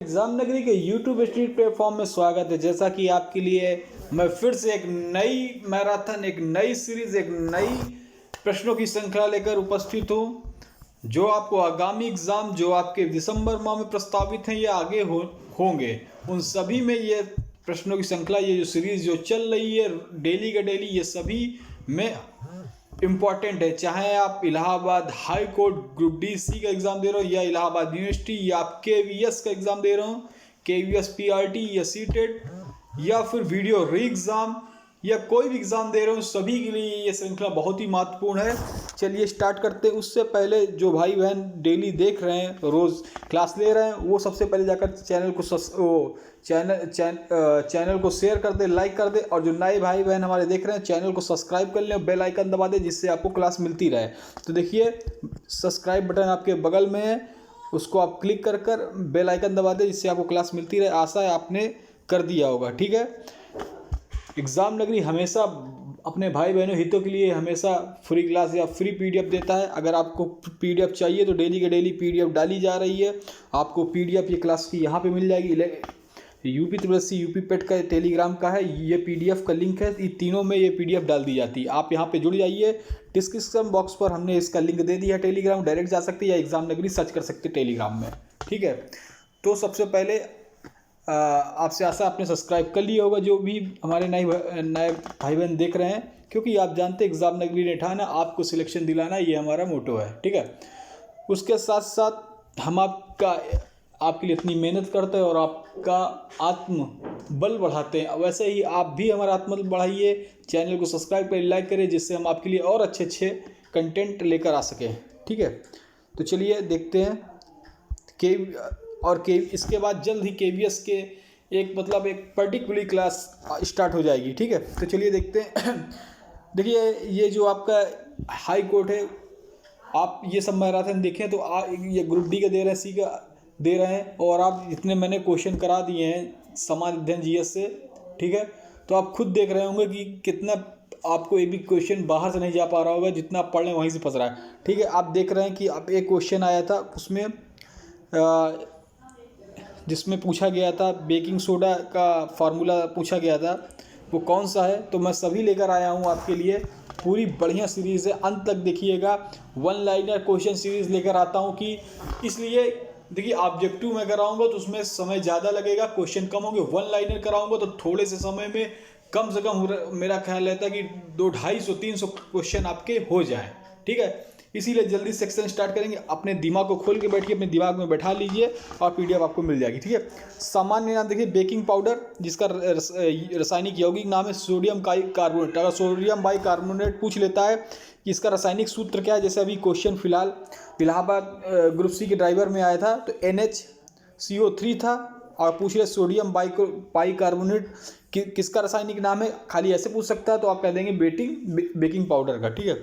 Exam नगरी के YouTube street platform में स्वागत है। जैसा कि आपके लिए मैं फिर से एक नई मैराथन, एक नई सीरीज, एक नई प्रश्नों की श्रृंखला लेकर उपस्थित हूँ, जो आपको आगामी एग्जाम जो आपके दिसंबर माह में प्रस्तावित हैं या आगे होंगे, उन सभी में ये प्रश्नों की श्रृंखला, ये जो सीरीज जो चल रही है डेली का डेली, ये सभी में इम्पॉर्टेंट है। चाहे आप Allahabad high court group D C का एग्ज़ाम दे रहे हो, या इलाहाबाद यूनिवर्सिटी, या आप KVS का एग्ज़ाम दे रहे हो, KVS PRT या सीटेट, या फिर वीडियो री एग्ज़ाम, या कोई भी एग्ज़ाम दे रहे हो, सभी के लिए ये श्रृंखला बहुत ही महत्वपूर्ण है। चलिए स्टार्ट करते हैं। उससे पहले जो भाई बहन डेली देख रहे हैं, रोज़ क्लास ले रहे हैं, वो सबसे पहले जाकर चैनल को शेयर कर दे, लाइक कर दे, और जो नए भाई बहन हमारे देख रहे हैं, चैनल को सब्सक्राइब कर लें, बेल आइकन दबा दें, जिससे आपको क्लास मिलती रहे। तो देखिए, सब्सक्राइब बटन आपके बगल में है, उसको आप क्लिक कर कर बेल आइकन दबा दें, जिससे आपको क्लास मिलती रहे। आशा है आपने कर दिया होगा। ठीक है। एग्ज़ाम नगरी हमेशा अपने भाई बहनों हितों के लिए हमेशा फ्री क्लास या फ्री PDF देता है। अगर आपको PDF चाहिए तो डेली के डेली PDF डाली जा रही है। आपको PDF ये क्लास की यहाँ पे मिल जाएगी। UP पेट का टेलीग्राम का है, ये PDF का लिंक है। इन तीनों में ये PDF डाल दी जाती है। आप यहाँ पे जुड़ जाइए। डिस्क्रिप्शन बॉक्स पर हमने इसका लिंक दे दिया है टेलीग्राम, डायरेक्ट जा सकते हैं, या एग्ज़ाम नगरी सर्च कर सकते टेलीग्राम में। ठीक है। तो सबसे पहले आपसे आशा आपने सब्सक्राइब कर लिया होगा, जो भी हमारे नए भाई बहन देख रहे हैं, क्योंकि आप जानते हैं एग्ज़ाम नगरी ने ठाना आपको सिलेक्शन दिलाना, ये हमारा मोटो है। ठीक है। उसके साथ साथ हम आपके लिए इतनी मेहनत करते हैं और आपका आत्म बल बढ़ाते हैं। वैसे ही आप भी हमारा आत्मबल बढ़ाइए, चैनल को सब्सक्राइब करें, लाइक करें, जिससे हम आपके लिए और अच्छे अच्छे कंटेंट लेकर आ सकें। ठीक है। तो चलिए देखते हैं इसके बाद जल्द ही KVS के एक पर्टिकुलर क्लास स्टार्ट हो जाएगी। ठीक है। तो चलिए देखते हैं। देखिए, ये जो आपका हाई कोर्ट है, आप ये सब मैराथन देखें तो ये ग्रुप D का दे रहे हैं, C का दे रहे हैं, और आप इतने मैंने क्वेश्चन करा दिए हैं समाज अध्ययन GS से। ठीक है। तो आप खुद देख रहे होंगे कि कितना आपको एक भी क्वेश्चन बाहर से नहीं जा पा रहा होगा, जितना आप पढ़ लें वहीं से फंस रहा है। ठीक है। आप देख रहे हैं कि आप एक क्वेश्चन आया था, उसमें जिसमें पूछा गया था बेकिंग सोडा का फार्मूला पूछा गया था, वो कौन सा है। तो मैं सभी लेकर आया हूँ आपके लिए, पूरी बढ़िया सीरीज़ है, अंत तक देखिएगा। वन लाइनर क्वेश्चन सीरीज़ लेकर आता हूँ कि इसलिए देखिए, ऑब्जेक्टिव में कराऊंगा तो उसमें समय ज़्यादा लगेगा, क्वेश्चन कम होंगे। वन लाइनर कराऊंगा तो थोड़े से समय में कम से कम मेरा ख्याल रहता है कि 200-250-300 क्वेश्चन आपके हो जाएँ। ठीक है। इसीलिए जल्दी सेक्शन स्टार्ट करेंगे। अपने दिमाग को खोल के बैठिए, अपने दिमाग में बैठा लीजिए, और PDF आपको मिल जाएगी। ठीक है। सामान्य नाम देखिए, बेकिंग पाउडर, जिसका रासायनिक यौगिक नाम है सोडियम कार्बोनेट। अगर सोडियम बाइकार्बोनेट पूछ लेता है कि इसका रासायनिक सूत्र क्या है, जैसे अभी क्वेश्चन फिलहाल इलाहाबाद ग्रुप C के ड्राइवर में आया था, तो NHCO3 था, और पूछ रहे सोडियम बाइकार्बोनेट किसका रासायनिक नाम है। खाली ऐसे पूछ सकता है तो आप कह देंगे बेकिंग पाउडर का। ठीक है।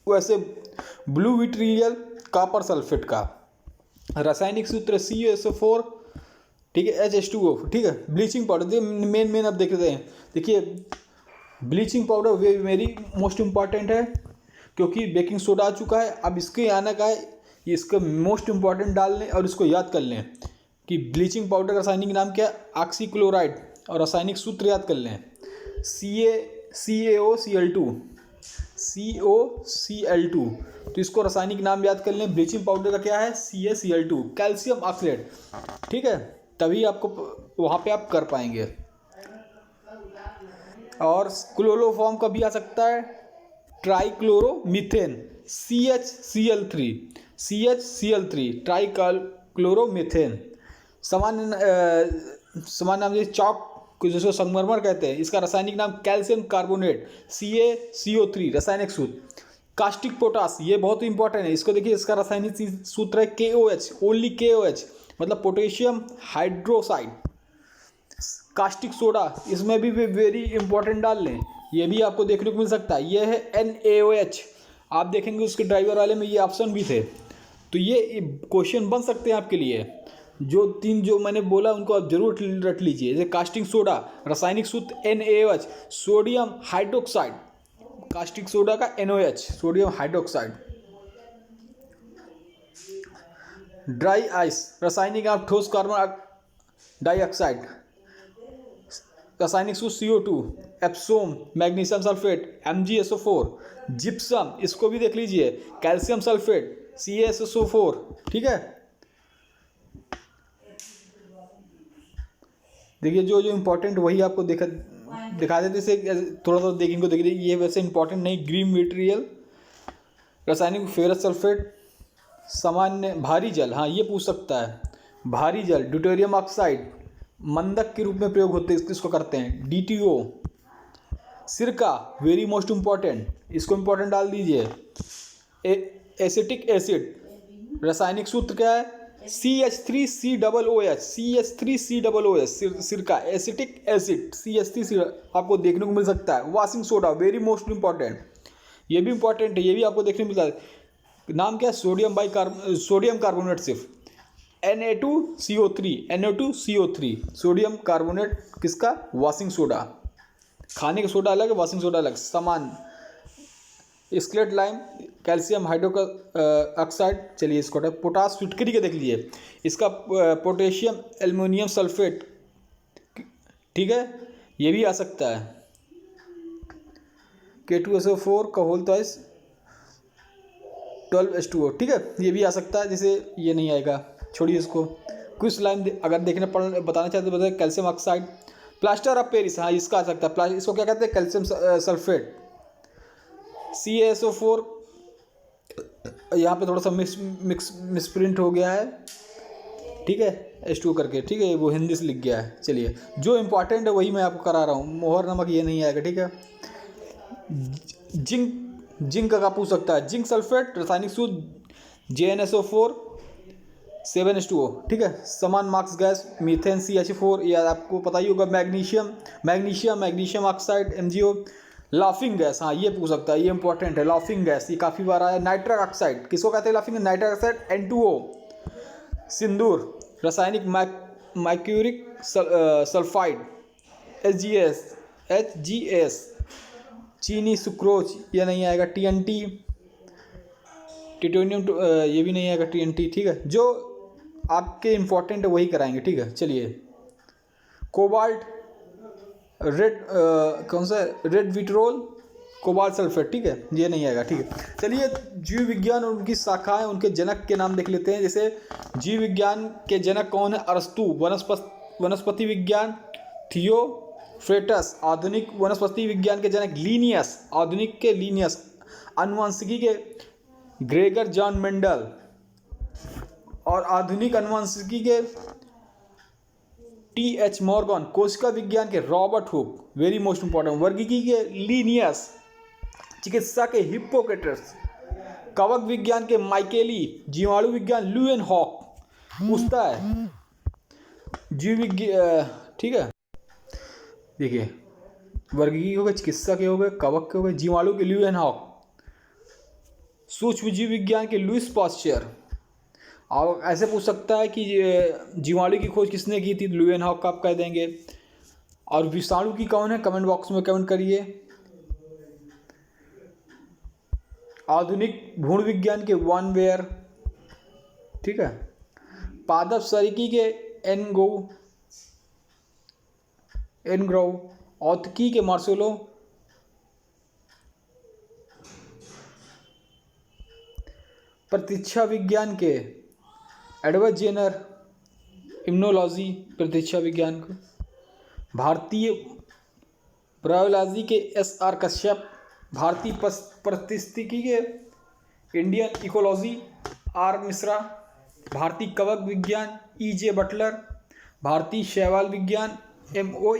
वैसे ब्लू विट्रियल कॉपर सल्फेट का रासायनिक सूत्र CuSO4, ठीक है, H2O। ठीक है। ब्लीचिंग पाउडर मेन अब देख रहे हैं। देखिए, ब्लीचिंग पाउडर वे वेरी मोस्ट इम्पॉर्टेंट है, क्योंकि बेकिंग सोडा आ चुका है, अब इसके आने का है। इसका मोस्ट इम्पॉर्टेंट डाल लें और इसको याद कर लें कि ब्लीचिंग पाउडर का रासायनिक नाम क्या है, ऑक्सीक्लोराइड, और रासायनिक सूत्र याद कर लें CaCO2। तो इसको रासायनिक नाम याद कर लें। ब्लीचिंग पाउडर का क्या है, CaCl2, कैल्शियम ऑक्सलेट। ठीक है। तभी आपको वहाँ पे आप कर पाएंगे। और क्लोरोफॉर्म का भी आ सकता है, ट्राइक्लोरोमीथेन, CHCl3 ट्राइक्लोरोमीथेन। सामान्य नाम जैसे चौक, जिसको संगमरमर कहते हैं, इसका रासायनिक नाम कैल्शियम कार्बोनेट, CaCO3 रासायनिक सूत्र। कास्टिक पोटास, ये बहुत इंपॉर्टेंट है, इसको देखिए, इसका रासायनिक सूत्र है KOH, ओनली KOH, मतलब पोटेशियम हाइड्रोक्साइड। कास्टिक सोडा, इसमें भी वेरी इंपॉर्टेंट डाल लें, ये भी आपको देखने को मिल सकता है। ये है NaOH। आप देखेंगे उसके ड्राइवर वाले में ये ऑप्शन भी थे। तो ये क्वेश्चन बन सकते हैं आपके लिए। जो मैंने बोला उनको आप जरूर रट लीजिए। जैसे कास्टिक सोडा, रासायनिक सूत्र NaOH, sodium hydroxide, caustic soda का NOH, sodium hydroxide. Dry ice, रासायनिक आप ठोस कार्बन डाइऑक्साइड, रासायनिक सूत्र CO2, एप्सोम, magnesium sulphate MgSO4, gypsum इसको भी देख लीजिए, कैल्शियम सल्फेट CaSO4, ठीक है। देखिए जो जो इम्पोर्टेंट वही आपको दिखा देते से थोड़ा थोड़ा देखने को देखिए, ये वैसे इंपॉर्टेंट नहीं। ग्रीन मटेरियल, रासायनिक फेरस सल्फेट, सामान्य भारी जल, हाँ ये पूछ सकता है, भारी जल ड्यूटेरियम ऑक्साइड मंदक के रूप में प्रयोग होते हैं, इसको करते हैं। DTO, सिरका वेरी मोस्ट इम्पॉर्टेंट, इसको इम्पॉर्टेंट डाल दीजिए। एसिटिक एसिड, रासायनिक सूत्र क्या है CH3COOH, CH3COOH सिरका, एसिटिक एसिड CH3 आपको देखने को मिल सकता है। Washing soda very most important, ये भी इंपॉर्टेंट है, ये भी आपको देखने को मिलता है। नाम क्या है, सोडियम कार्बोनेट सिर्फ, NA2CO3 सोडियम कार्बोनेट किसका, वॉशिंग सोडा, खाने का सोडा अलग है, वॉशिंग सोडा अलग। समान स्केलेट लाइम, कैल्शियम हाइड्रोक्साइड, चलिए इसको पोटास फिटकरी के देख लीजिए, इसका पोटेशियम एल्युमिनियम सल्फेट, ठीक है, ये भी आ सकता है। K2SO4 का होल ट्वाइस 12H2O, ठीक है, ये भी आ सकता है, जैसे ये नहीं आएगा, छोड़िए इसको। कुछ लाइन अगर देखने बताना चाहते तो बताइए। Calcium oxide, plaster of Paris, हाँ इसका आ सकता है, इसको क्या कहते हैं, कैल्शियम सल्फेट। CaSO4 यहाँ पे थोड़ा सा मिसप्रिंट हो गया है, ठीक है, H2 करके, ठीक है, वो हिंदी से लिख गया है। चलिए जो इम्पोर्टेंट है वही मैं आपको करा रहा हूँ। मोहर नमक ये नहीं आएगा, ठीक है। जिंक का पूछ सकता है, जिंक सल्फेट, रासायनिक सूत्र JnSO4 7H2O, ठीक है। समान मार्क्स गैस, मीथेन CH4, या आपको पता ही होगा। Magnesium oxide MgO, laughing gas, हाँ ये पूछ सकता है, ये इंपॉर्टेंट है। लाफिंग गैस ये काफ़ी बार आया। नाइट्रिक ऑक्साइड किसको कहते हैं, लाफिंग नाइट्रिक ऑक्साइड N2O, सिंदूर, रासायनिक मर्क्यूरिक सल्फाइड HGS, चीनी सुक्रोज, ये नहीं आएगा। TNT, टिटोनियम, ये भी नहीं आएगा TNT, ठीक है। जो आपके इम्पोर्टेंट है वही कराएंगे, ठीक है। चलिए कोबाल्ट, कौन सा, रेड विट्रोल, कोबाल्ट सल्फेट, ठीक है, ये नहीं आएगा, ठीक है। चलिए जीव विज्ञान और उनकी शाखाएं, उनके जनक के नाम देख लेते हैं। जैसे जीव विज्ञान के जनक कौन है, अरस्तु। वनस्पति विज्ञान थियोफ्रेटस। आधुनिक वनस्पति विज्ञान के जनक लीनियस, आधुनिक के लीनियस। अनुवांशिकी के ग्रेगर जॉन मेंडल, और आधुनिक अनुवांशिकी के TH मॉर्गन। कोशिका विज्ञान के Robert Hooke, very most important. वर्गीकी के लीनियस, चिकित्सा के हिप्पोक्रेटस, कवक विज्ञान के माइकेली, जीवाणु विज्ञान ल्यूएन हॉक पूछता है। जीव विज्ञान, ठीक है, देखिए वर्गीकी हो गए, चिकित्सा के हो गए, कवक के हो गए, जीवाणु के ल्यूएन हॉक, सूक्ष्म जीव विज्ञान के लुईस पास्चर। और ऐसे पूछ सकता है कि जीवाणु की खोज किसने की थी, ल्यूएन हॉक आप कह देंगे। और विषाणु की कौन है, कमेंट बॉक्स में कमेंट करिए। आधुनिक भ्रूण विज्ञान के वन वेयर, ठीक है। पादप सरीकी के एनग्रो, औतकी के मार्सेलो, प्रतीक्षा विज्ञान के एडवर्ड जेनर, इम्यूनोलॉजी प्रतीक्षा विज्ञान को। भारतीय बायोलॉजी के SR कश्यप। भारतीय पारिस्थितिकी के इंडियन इकोलॉजी R मिश्रा। भारतीय कवक विज्ञान EJ बटलर। भारतीय शैवाल विज्ञान MO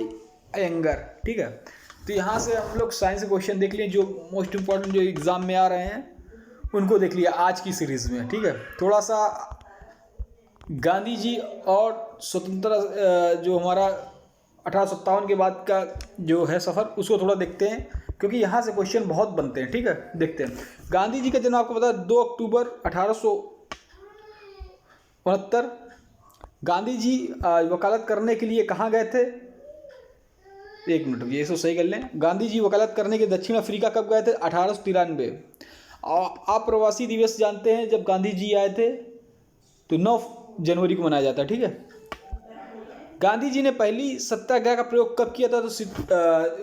अयंगर, ठीक है। तो यहाँ से हम लोग साइंस के क्वेश्चन देख लिए, जो मोस्ट इम्पॉर्टेंट जो एग्ज़ाम में आ रहे हैं उनको देख लिया आज की सीरीज़ में, ठीक है। थोड़ा सा गांधी जी और स्वतंत्रता, जो हमारा 1857 के बाद का जो है सफ़र, उसको थोड़ा देखते हैं, क्योंकि यहाँ से क्वेश्चन बहुत बनते हैं, ठीक है। देखते हैं गांधी जी का जन्म आपको पता है 2 अक्टूबर 1869। गांधी जी वकालत करने के लिए कहाँ गए थे, एक मिनट ये इसको सही कर लें। गांधी जी वकालत करने के दक्षिण अफ्रीका कब गए थे, 1893। अप्रवासी दिवस जानते हैं, जब गांधी जी आए थे तो 9 जनवरी को मनाया जाता है, ठीक है। गांधी जी ने पहली सत्याग्रह का प्रयोग कब किया था? तो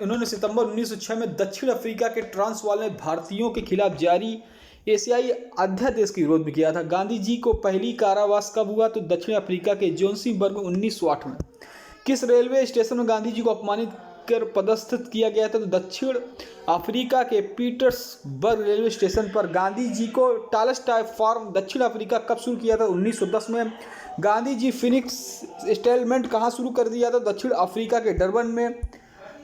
इन्होंने सितंबर 1906 में दक्षिण अफ्रीका के ट्रांसवाल में भारतीयों के खिलाफ जारी एशियाई अध्यादेश के विरोध में किया था। गांधी जी को पहली कारावास कब हुआ? तो दक्षिण अफ्रीका के जोहान्सबर्ग में 1908 में। किस रेलवे स्टेशन में गांधी जी को अपमानित कर पदस्थित किया गया था? तो दक्षिण अफ्रीका के पीटर्सबर्ग रेलवे स्टेशन पर। गांधी जी को टालस्टॉय फार्म दक्षिण अफ्रीका कब शुरू किया था? 1910 में। गांधी जी फिनिक्स सेटलमेंट कहाँ शुरू कर दिया था? दक्षिण अफ्रीका के डरबन में।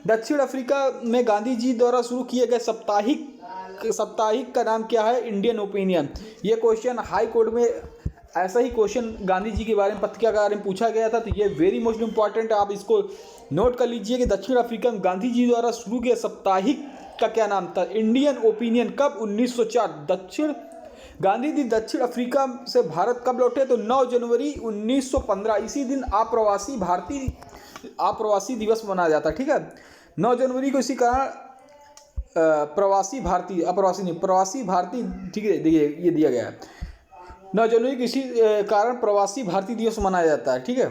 दक्षिण अफ्रीका में गांधी जी द्वारा शुरू किए गए साप्ताहिक का नाम क्या है? Indian opinion. ये क्वेश्चन हाई कोर्ट में ऐसा ही क्वेश्चन गांधी जी के बारे में, पत्रिका के बारे में पूछा गया था, तो ये वेरी मोस्ट इंपॉर्टेंट है, आप इसको नोट कर लीजिए कि दक्षिण अफ्रीका में गांधी जी द्वारा शुरू किए साप्ताहिक का क्या नाम था? Indian opinion. कब? 1904। गांधी जी दक्षिण अफ्रीका से भारत कब लौटे? तो 9 जनवरी 1915। इसी दिन अप्रवासी दिवस मनाया जाता है, ठीक है। 9 जनवरी को इसी कारण प्रवासी भारतीय, ठीक है, देखिए ये दिया गया है 9 जनवरी को इसी कारण प्रवासी भारतीय दिवस मनाया जाता है, ठीक है।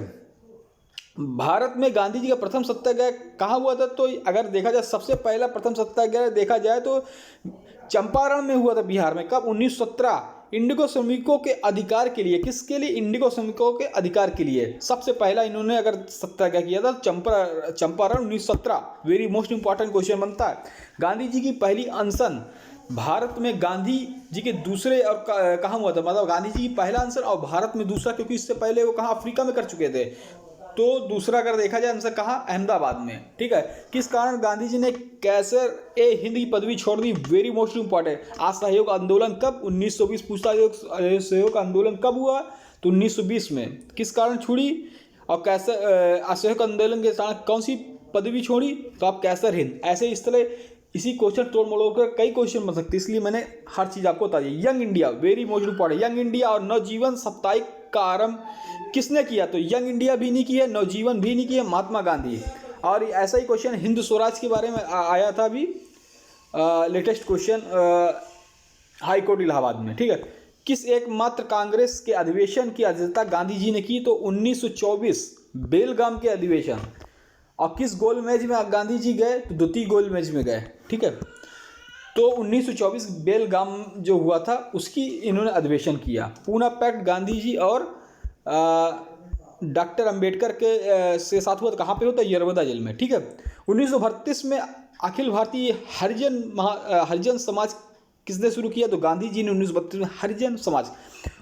भारत में गांधी जी का प्रथम सत्याग्रह कहाँ हुआ था? तो अगर देखा जाए सबसे पहला प्रथम सत्याग्रह देखा जाए तो चंपारण में हुआ था, बिहार में। कब? 1917। इंडिगो श्रमिकों के अधिकार के लिए। किसके लिए? इंडिगो श्रमिकों के अधिकार के लिए सबसे पहला इन्होंने अगर सत्याग्रह किया था Champaran 1917। Very most important question बनता है। गांधी जी की पहली अनशन भारत में गांधी जी के दूसरे और कहाँ हुआ था? मतलब गांधी जी की पहला अनशन और भारत में दूसरा, क्योंकि इससे पहले वो कहाँ अफ्रीका में कर चुके थे, तो दूसरा अगर देखा जाए अनशन कहाँ? अहमदाबाद में, ठीक है। किस कारण गांधी जी ने कैसर ए हिंद की पदवी छोड़ दी? Very most important. असहयोग आंदोलन कब? 1920। पूछता है असहयोग आंदोलन कब हुआ? तो 1920 में। किस कारण छोड़ी? और कैसर असहयोग आंदोलन के कारण कौन सी पदवी छोड़ी? तो आप कैसर हिंद। ऐसे इस तरह इसी क्वेश्चन तोड़ मड़ोड़ कर कई क्वेश्चन बन सकते हैं, इसलिए मैंने हर चीज़ आपको बता दी। Young India, very most important. Young India और नवजीवन साप्ताहिक का आरंभ किसने किया? तो यंग इंडिया भी नहीं किया, नवजीवन भी नहीं किया, महात्मा गांधी। और ऐसा ही क्वेश्चन हिंद स्वराज के बारे में आया था अभी, latest question high court Allahabad में, ठीक है। किस एकमात्र कांग्रेस के अधिवेशन की अध्यक्षता गांधी जी ने की? तो 1924 बेलगाम के अधिवेशन। और किस गोल मेज में गांधी जी गए? तो द्वितीय गोल मेज में गए, ठीक है। तो 1924 बेलगाम जो हुआ था उसकी इन्होंने अधिवेशन किया। पूना पैक्ट गांधी जी और डॉक्टर अंबेडकर के से साथ हुआ, तो कहाँ पे होता है? यरवदा जेल में, ठीक है। 1932 में अखिल भारतीय हरिजन समाज किसने शुरू किया? तो गांधी जी ने 1932 में हरिजन समाज।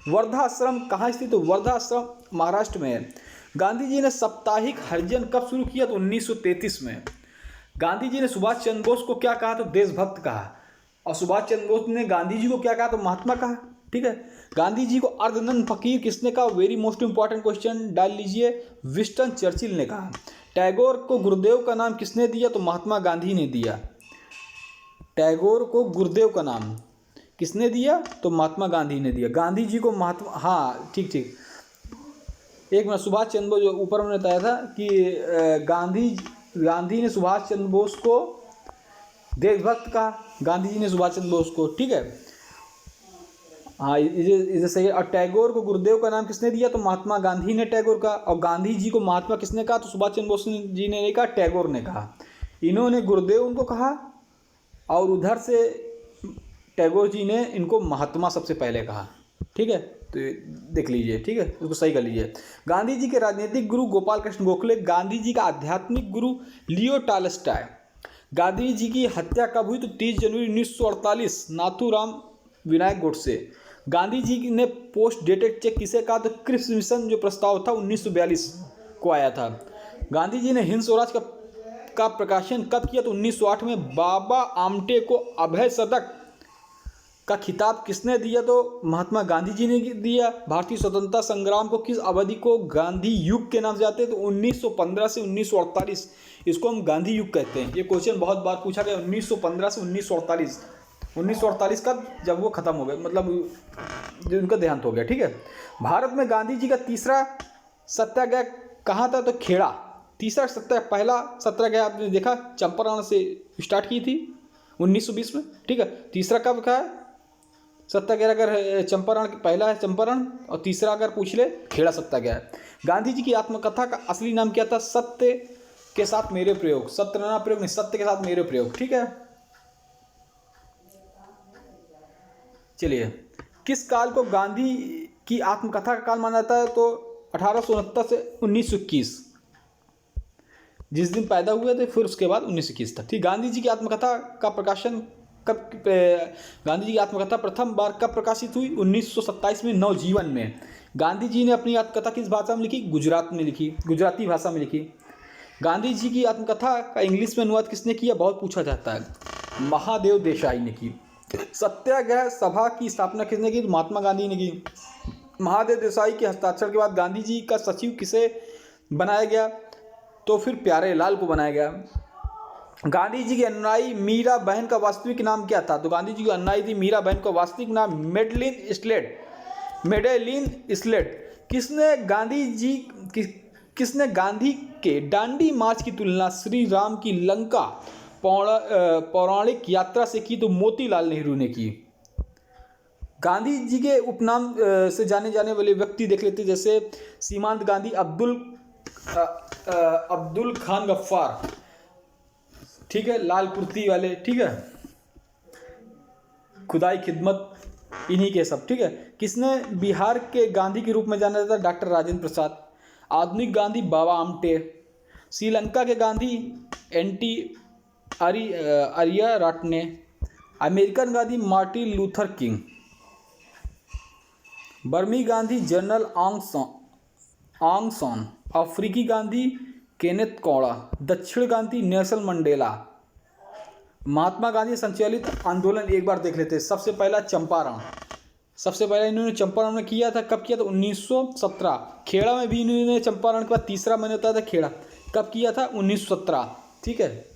वर्धा आश्रम कहाँ स्थित? तो वर्धा आश्रम महाराष्ट्र में है। गांधी जी ने साप्ताहिक हरिजन कब शुरू किया? तो 1933 में। गांधी जी ने सुभाष चंद्र बोस को क्या कहा? तो देशभक्त कहा। और सुभाष चंद्र बोस ने गांधी जी को क्या कहा? तो महात्मा कहा, ठीक है। गांधी जी को अर्धनग्न फकीर किसने कहा? वेरी मोस्ट इंपॉर्टेंट क्वेश्चन डाल लीजिए, विंस्टन चर्चिल ने कहा। टैगोर को गुरुदेव का नाम किसने दिया? तो महात्मा गांधी ने दिया। टैगोर को गुरुदेव का नाम किसने दिया? तो महात्मा गांधी ने दिया। गांधी जी को महात्मा, हाँ ठीक, एक मिनट, सुभाष चंद्र बोस जो ऊपर मैंने बताया था कि गांधी ने सुभाष चंद्र बोस को देशभक्त कहा, गांधी जी ने सुभाष चंद्र बोस को, ठीक है। हाँ, इसे सही है। और टैगोर को गुरुदेव का नाम किसने दिया? तो महात्मा गांधी ने टैगोर का। और गांधी जी को महात्मा किसने कहा? तो सुभाष चंद्र बोस जी ने नहीं कहा, टैगोर ने कहा। इन्होंने गुरुदेव उनको कहा और उधर से टैगोर जी ने इनको महात्मा सबसे पहले कहा, ठीक है। तो देख लीजिए, ठीक है, उसको सही कर लीजिए। गांधी जी के राजनीतिक गुरु गोपाल कृष्ण गोखले। गांधी जी का आध्यात्मिक गुरु लियो टॉलस्टॉय। गांधी जी की हत्या कब हुई? तो 30 जनवरी 1948 नाथूराम विनायक गोडसे। गांधी जी ने पोस्ट डेटेड चेक किसे कहा? तो क्रिप्स मिशन जो प्रस्ताव था 1942 को आया था। गांधी जी ने हिंद स्वराज का प्रकाशन कब किया? तो 1908 में। बाबा आमटे को अभय सदक का खिताब किसने दिया? तो महात्मा गांधी जी ने दिया। भारतीय स्वतंत्रता संग्राम को किस अवधि को गांधी युग के नाम से जाते हैं? तो 1915 से 1948, इसको हम गांधी युग कहते हैं। ये क्वेश्चन बहुत बार पूछा गया, 1915 से 1948। 1948 का जब वो खत्म हो गए, मतलब जो उनका देहांत हो गया, ठीक है। भारत में गांधी जी का तीसरा सत्याग्रह कहाँ था? तो खेड़ा। तीसरा सत्याग्रह, पहला सत्याग्रह आपने देखा चंपारण से स्टार्ट की थी 1920 में, ठीक है। तीसरा कब का है? सत्याग्रह अगर चंपारण पहला है चंपारण, और तीसरा अगर पूछ ले खेड़ा सत्याग्रह। गांधी जी की आत्मकथा का असली नाम क्या था? सत्य के साथ मेरे प्रयोग, सत्य ना प्रयोग नहीं, सत्य के साथ मेरे प्रयोग। ठीक है, चलिए, किस काल को गांधी की आत्मकथा का काल माना जाता है? तो 1869 से 1921, जिस दिन पैदा हुए थे, फिर उसके बाद 1921 तक। ठीक, गांधी जी की आत्मकथा का प्रकाशन कब, गांधी जी की आत्मकथा प्रथम बार कब प्रकाशित हुई? 1927 में, नवजीवन में। गांधी जी ने अपनी आत्मकथा किस भाषा में लिखी? गुजरात में लिखी, गुजराती भाषा में लिखी। गांधी जी की आत्मकथा का इंग्लिश में अनुवाद किसने किया? बहुत पूछा जाता है, महादेव देसाई ने की। सत्याग्रह सभा की स्थापना किसने की? महात्मा गांधी ने की। महादेव देसाई के हस्ताक्षर के बाद गांधी जी का सचिव किसे बनाया गया? तो फिर प्यारे लाल को बनाया गया। गांधी जी की अनुयायी मीरा बहन का वास्तविक नाम क्या था? तो गांधी जी की अनुयायी थी मीरा बहन का वास्तविक नाम मेडलिन स्लेट, मेडेलिन स्लेट। किसने गांधी के दांडी मार्च की तुलना श्री राम की लंका पौराणिक यात्रा से की? तो मोतीलाल नेहरू ने की। गांधी जी के उपनाम से जाने जाने वाले व्यक्ति देख लेते, जैसे सीमांत गांधी, अब्दुल खान गफ्फार, ठीक है, लाल कुर्ती वाले, ठीक है, खुदाई खिदमत, इन्हीं के सब। ठीक है, किसने बिहार के गांधी के रूप में जाना जाता है? डॉक्टर राजेंद्र प्रसाद। आधुनिक गांधी बाबा आमटे। श्रीलंका के Gandhi A T Ariyaratne. American Gandhi Martin Luther King. बर्मी गांधी जनरल आंग सॉन। अफ्रीकी गांधी केनेथ कौड़ा। दक्षिण गांधी नेल्सन मंडेला। महात्मा गांधी संचालित आंदोलन एक बार देख लेते हैं। सबसे पहला चंपारण, सबसे पहले इन्होंने चंपारण में किया था। कब किया था? 1917। खेड़ा में भी इन्होंने चंपारण के बाद तीसरा मैंने होता था खेड़ा। कब किया था? 1917। ठीक है,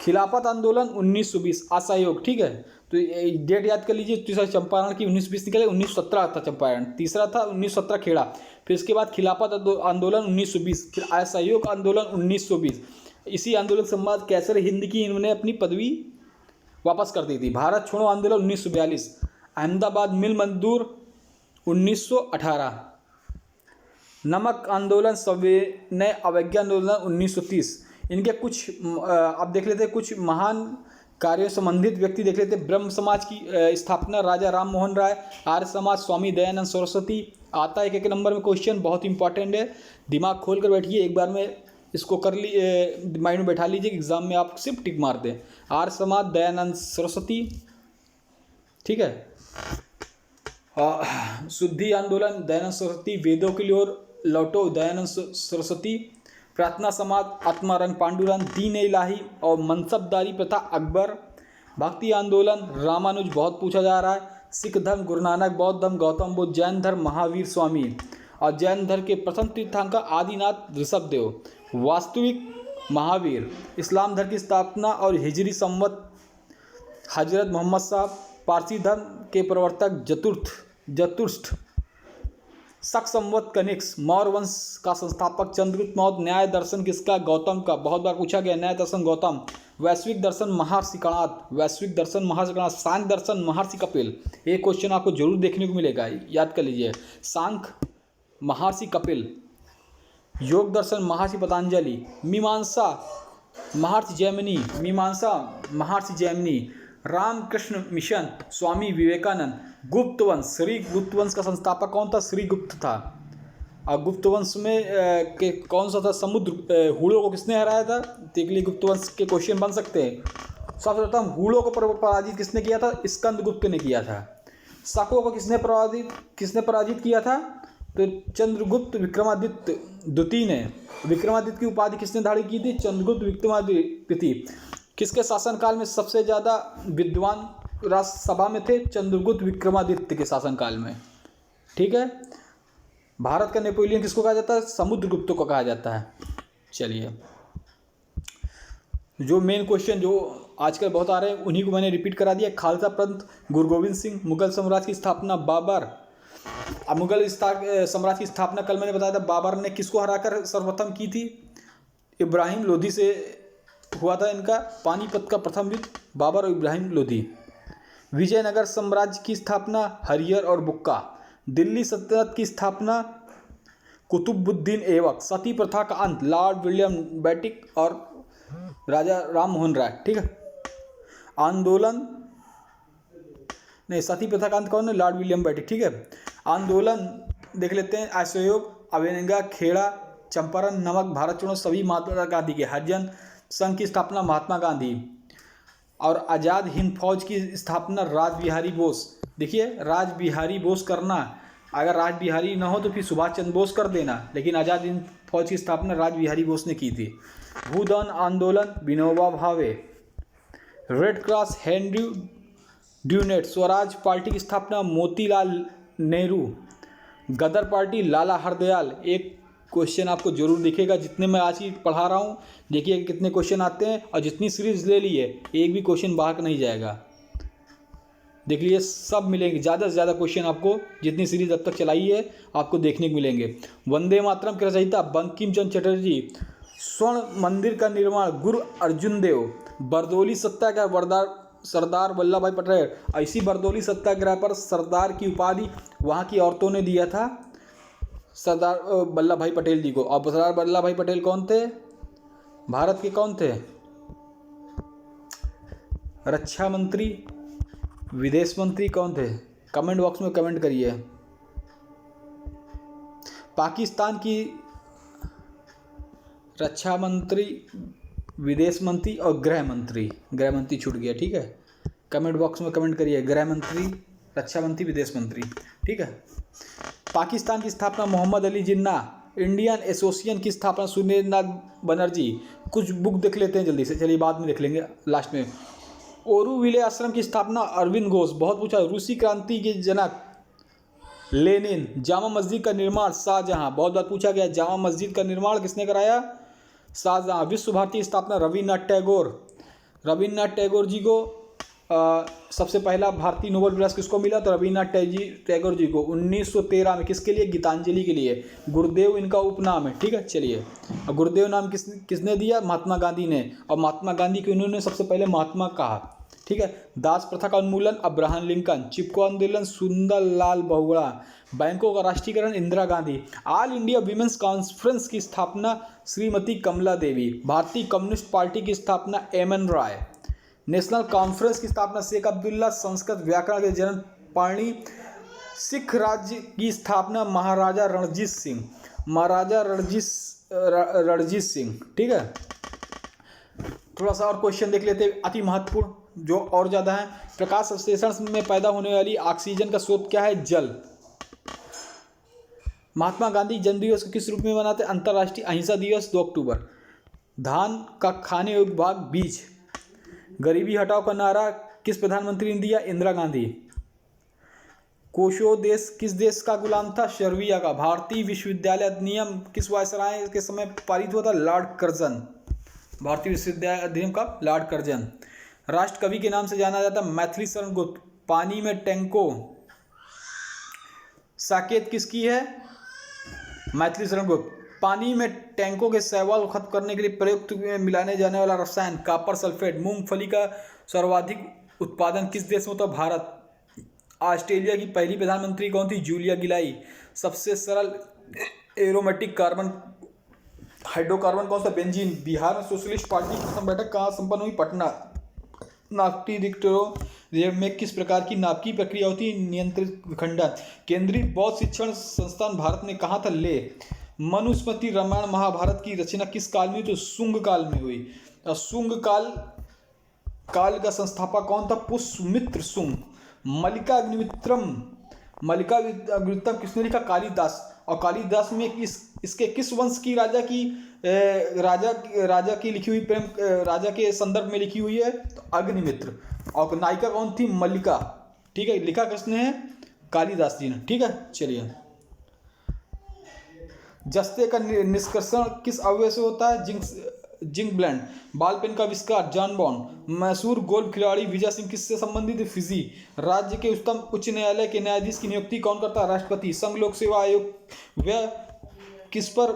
खिलाफत आंदोलन 1920। असहयोग, ठीक है, तो डेट याद कर लीजिए। तीसरा चंपारण की 1920 निकले, 1917 था चंपारण। तीसरा था 1917 खेड़ा। फिर इसके बाद खिलाफत आंदोलन 1920, फिर असहयोग आंदोलन 1920। इसी आंदोलन के बाद कैसर हिंद की इन्होंने अपनी पदवी वापस कर दी थी। भारत छोड़ो आंदोलन 1942। अहमदाबाद मिल मंजूर 1918। नमक आंदोलन, सविनय अवज्ञा आंदोलन 1930। इनके कुछ आप देख लेते हैं, कुछ महान कार्यों संबंधित व्यक्ति देख लेते हैं। ब्रह्म समाज की स्थापना राजा राम मोहन राय। आर्य समाज स्वामी दयानंद सरस्वती। आता है एक नंबर में क्वेश्चन, बहुत इंपॉर्टेंट है, दिमाग खोल कर बैठिए, एक बार में इसको कर ली, माइंड में बैठा लीजिए, एग्जाम में आप सिर्फ टिक मार दें। आर्य समाज दयानंद सरस्वती, ठीक है। शुद्धि आंदोलन दयानंद सरस्वती। वेदों की ओर लौटो दयानंद सरस्वती। प्रार्थना समाज आत्मारंग पांडुरंग। दीन इलाही और मनसबदारी प्रथा अकबर। भक्ति आंदोलन रामानुज, बहुत पूछा जा रहा है। सिख धर्म गुरु नानक। बौद्ध धर्म गौतम बुद्ध। जैन धर्म महावीर स्वामी। और जैन धर्म के प्रथम तीर्थंकर आदिनाथ ऋषभदेव, वास्तविक महावीर। इस्लाम धर्म की स्थापना और हिजरी संवत हजरत मोहम्मद साहब। पारसी धर्म के प्रवर्तक जतुर्थ। शक संवत कनिक्स। मौर्य वंश का संस्थापक चंद्रगुप्त मौर्य। न्याय दर्शन किसका? गौतम का, बहुत बार पूछा गया, न्याय दर्शन गौतम। वैश्विक दर्शन महर्षि कणाद। वैश्विक दर्शन महर्षि कणाद। सांख्य दर्शन महर्षि कपिल। एक क्वेश्चन आपको जरूर देखने को मिलेगा, याद कर लीजिए। सांख्य महर्षि कपिल। योग दर्शन महर्षि पतंजलि। मीमांसा महर्षि जैमिनी। मीमांसा महर्षि जैमिनी। रामकृष्ण मिशन स्वामी विवेकानंद। गुप्त वंश, श्री गुप्त वंश का संस्थापक कौन था? श्री गुप्त था। और गुप्त वंश में के कौन सा था? समुद्र हुड़ों को किसने हराया था? देख लिए, गुप्त वंश के क्वेश्चन बन सकते हैं। सबसे प्रथम हुड़ों को पराजित किसने किया था? स्कंदगुप्त ने किया था। शकों को किसने पराजित किया था? तो चंद्रगुप्त विक्रमादित्य द्वितीय ने। विक्रमादित्य की उपाधि किसने धारण की थी? चंद्रगुप्त विक्रमादित्य। किसके शासनकाल में सबसे ज़्यादा विद्वान राज्यसभा में थे? चंद्रगुप्त विक्रमादित्य के शासनकाल में, ठीक है। भारत का नेपोलियन किसको कहा जाता है? समुद्रगुप्त को कहा जाता है। चलिए, जो मेन क्वेश्चन जो आजकल बहुत आ रहे हैं उन्हीं को मैंने रिपीट करा दिया। खालसा पंथ, गुरु गोविंद सिंह। मुगल साम्राज्य की स्थापना बाबर। अब मुगल साम्राज्य की स्थापना कल मैंने बताया था, बाबर ने किसको हराकर सर्वप्रथम की थी? इब्राहिम लोधी से हुआ था इनका पानीपत का प्रथम युद्ध, बाबर और इब्राहिम लोधी। विजयनगर साम्राज्य की स्थापना हरिहर और बुक्का। दिल्ली सल्तनत की स्थापना कुतुबुद्दीन ऐबक। सती प्रथा का अंत लॉर्ड विलियम बेंटिक और राजा राम मोहन राय। ठीक है। आंदोलन नहीं, सती प्रथा का अंत कौन है? Lord William Bentinck. ठीक है। आंदोलन देख लेते हैं। असहयोग, अवेंगा, खेड़ा, चंपारण, नमक, भारत छोड़ो सभी महात्मा गांधी के। हरिजन संघ की स्थापना महात्मा गांधी। और आज़ाद हिंद फौज की स्थापना राज बिहारी बोस। देखिए, राज बिहारी बोस करना, अगर राज बिहारी ना हो तो फिर सुभाष चंद्र बोस कर देना, लेकिन आज़ाद हिंद फौज की स्थापना राज बिहारी बोस ने की थी। भूदान आंदोलन Vinoba Bhave. Red cross Henry Dunant. Swaraj party की स्थापना मोतीलाल नेहरू। गदर पार्टी लाला हरदयाल। एक क्वेश्चन आपको जरूर दिखेगा, जितने मैं आज ही पढ़ा रहा हूँ देखिए कितने क्वेश्चन आते हैं, और जितनी सीरीज ले ली है एक भी क्वेश्चन बाहर नहीं जाएगा। देख लीजिए सब मिलेंगे, ज़्यादा से ज़्यादा क्वेश्चन आपको जितनी सीरीज अब तक चलाई है आपको देखने को मिलेंगे। वंदे मातरम के रचयिता बंकिम चंद्र चटर्जी। स्वर्ण मंदिर का निर्माण गुरु अर्जुन देव। बरदौली सत्याग्रह सरदार वल्लभ भाई पटेल। ऐसी बरदौली सत्याग्रह पर सरदार की उपाधि वहाँ की औरतों ने दिया था सरदार वल्लभ भाई पटेल जी को। और सरदार वल्लभ भाई पटेल कौन थे? भारत के कौन थे? रक्षा मंत्री, विदेश मंत्री कौन थे? कमेंट बॉक्स में कमेंट करिए। पाकिस्तान की रक्षा मंत्री, विदेश मंत्री और गृह मंत्री। गृह मंत्री छूट गया। ठीक है, कमेंट बॉक्स में कमेंट करिए। गृह मंत्री, रक्षा मंत्री, विदेश मंत्री। ठीक है। पाकिस्तान की स्थापना मोहम्मद अली जिन्ना। इंडियन एसोसिएशन की स्थापना सुरेंद्रनाथ बनर्जी। कुछ बुक देख लेते हैं जल्दी से, चलिए बाद में देख लेंगे लास्ट में। ओरुविले आश्रम की स्थापना अरविंद घोष। बहुत पूछा। रूसी क्रांति के जनक लेनिन। जामा मस्जिद का निर्माण शाहजहां। बहुत बार पूछा गया जामा मस्जिद का निर्माण किसने कराया? शाहजहां। विश्व भारती स्थापना रविन्द्रनाथ टैगोर। रविन्द्रनाथ टैगोर जी को सबसे पहला भारतीय नोबेल प्राइज किसको मिला? तो रविन्द्रनाथ टैगोर जी को 1913 में। किसके लिए? गीतांजलि के लिए। गुरुदेव इनका उपनाम है। ठीक है, चलिए। और गुरुदेव नाम किसने दिया? महात्मा गांधी ने। और महात्मा गांधी को उन्होंने सबसे पहले महात्मा कहा। ठीक है। दास प्रथा का उन्मूलन अब्राहम लिंकन। चिपको आंदोलन सुंदर लाल बहुगुणा। बैंकों का राष्ट्रीयकरण Indira Gandhi. All India women's conference की स्थापना श्रीमती कमला देवी। भारतीय कम्युनिस्ट पार्टी की स्थापना एम.एन. रॉय। नेशनल कॉन्फ्रेंस की स्थापना शेख अब्दुल्ला। संस्कृत व्याकरण के जनक पाणि। सिख राज्य की स्थापना महाराजा रणजीत सिंह। महाराजा रणजीत सिंह। ठीक है। थोड़ा सा और क्वेश्चन देख लेते हैं, अति महत्वपूर्ण जो और ज़्यादा है। प्रकाश संश्लेषण में पैदा होने वाली ऑक्सीजन का स्रोत क्या है? जल। महात्मा गांधी जन्मदिवस को किस रूप में मनाते हैं? अंतर्राष्ट्रीय अहिंसा दिवस 2 अक्टूबर। धान का खाने योग्य भाग बीज। गरीबी हटाओ का नारा किस प्रधानमंत्री ने दिया? इंदिरा गांधी। कोशो देश किस देश का गुलाम था? सर्बिया का। भारतीय विश्वविद्यालय अधिनियम किस वायसराय के समय पारित हुआ था? Lord Curzon. भारतीय विश्वविद्यालय अधिनियम का लॉर्ड कर्जन। राष्ट्र कवि के नाम से जाना जाता मैथिली शरण गुप्त। पानी में टैंकों साकेत किसकी है? मैथिली शरण गुप्त। पानी में टैंकों के शैवाल को खत्म करने के लिए प्रयुक्त में मिलाने जाने वाला रसायन कॉपर सल्फेट। मूंगफली का सर्वाधिक उत्पादन किस देश में होता? भारत। ऑस्ट्रेलिया की पहली प्रधानमंत्री कौन थी? जूलिया गिलाई। सबसे सरल एरोमेटिक कार्बन हाइड्रोकार्बन कौन सा? बेंजीन। बिहार में सोशलिस्ट पार्टी की प्रथम बैठक कहाँ संपन्न हुई? पटना। नापी रिक्टरों में किस प्रकार की नापी प्रक्रिया होती है? नियंत्रित विखंडन। केंद्रीय बौद्ध शिक्षण संस्थान भारत में कहाँ था? ले। मनुस्मृति रामायण महाभारत की रचना किस काल में हुई? तो शुंग काल में हुई। शुंग काल का संस्थापक कौन था? पुष्यमित्र शुंग। मल्लिका अग्निमित्रम किसने लिखा? कालिदास। और कालिदास में इसके किस वंश की राजा की लिखी हुई प्रेम राजा के संदर्भ में लिखी हुई है? तो अग्निमित्र। और नायिका कौन थी? मल्लिका। ठीक है, लिखा किसने है? कालिदास जी ने। ठीक है, चलिए। जस्ते का निष्कर्षण किस अवयव से होता है? Zinc blende. बॉल पेन का आविष्कार जॉन बॉन्ड। मैसूर गोल्फ खिलाड़ी विजय सिंह किससे संबंधित है? फिजी। राज्य के उच्च न्यायालय के न्यायाधीश की नियुक्ति कौन करता है? राष्ट्रपति। संघ लोक सेवा आयोग वह किस पर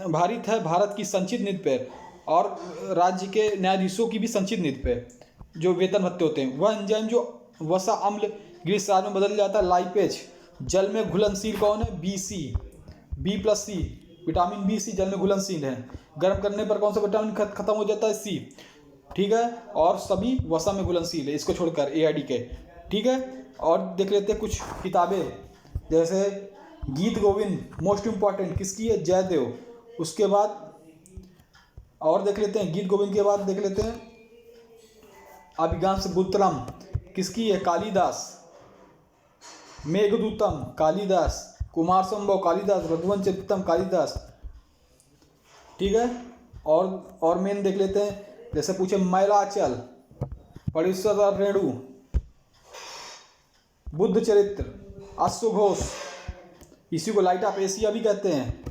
भारित है? भारत की संचित नीति पर। और राज्य के न्यायाधीशों की भी संचित नीति पर जो वेतन भत्ते होते हैं। वह एंजाइम जो वसा अम्ल ग्लिसरॉल में बदल जाता है। लाइपेज जल में घुलनशील कौन है? B+C, विटामिन B, C जल में घुलनशील है। गर्म करने पर कौन सा विटामिन खत्म हो जाता है? C, ठीक है। और सभी वसा में घुलनशील है, इसको छोड़कर AID के, ठीक है। और देख लेते हैं कुछ किताबें, जैसे गीत गोविंद मोस्ट इम्पॉर्टेंट किसकी है? जयदेव। उसके बाद और देख लेते हैं, गीत गोविंद के बाद देख लेते हैं अभिज्ञान गुरुतरम किसकी है? कालिदास। मेघदूतम कालिदास, कुमार संभव कालिदास, रघुवंश चरितम कालिदास, ठीक है। और मेन देख लेते हैं, जैसे पूछे मैलाचल, परीक्षर रेणु, बुद्ध चरित्र, अश्वघोष, इसी को लाइट ऑफ एशिया भी कहते हैं,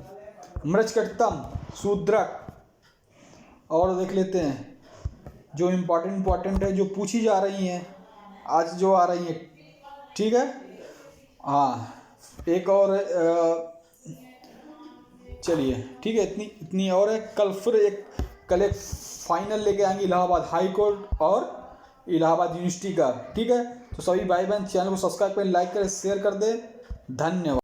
मृच्छकटितम, शूद्रक। और देख लेते हैं जो इम्पोर्टेंट है, जो पूछी जा रही हैं आज, जो आ रही हैं, ठीक है। हाँ, एक और चलिए, ठीक है, इतनी और है। कल एक फाइनल लेके आएंगे इलाहाबाद हाई कोर्ट और इलाहाबाद यूनिवर्सिटी का, ठीक है। तो सभी भाई बहन चैनल को सब्सक्राइब करें, लाइक करें, शेयर कर दें। धन्यवाद।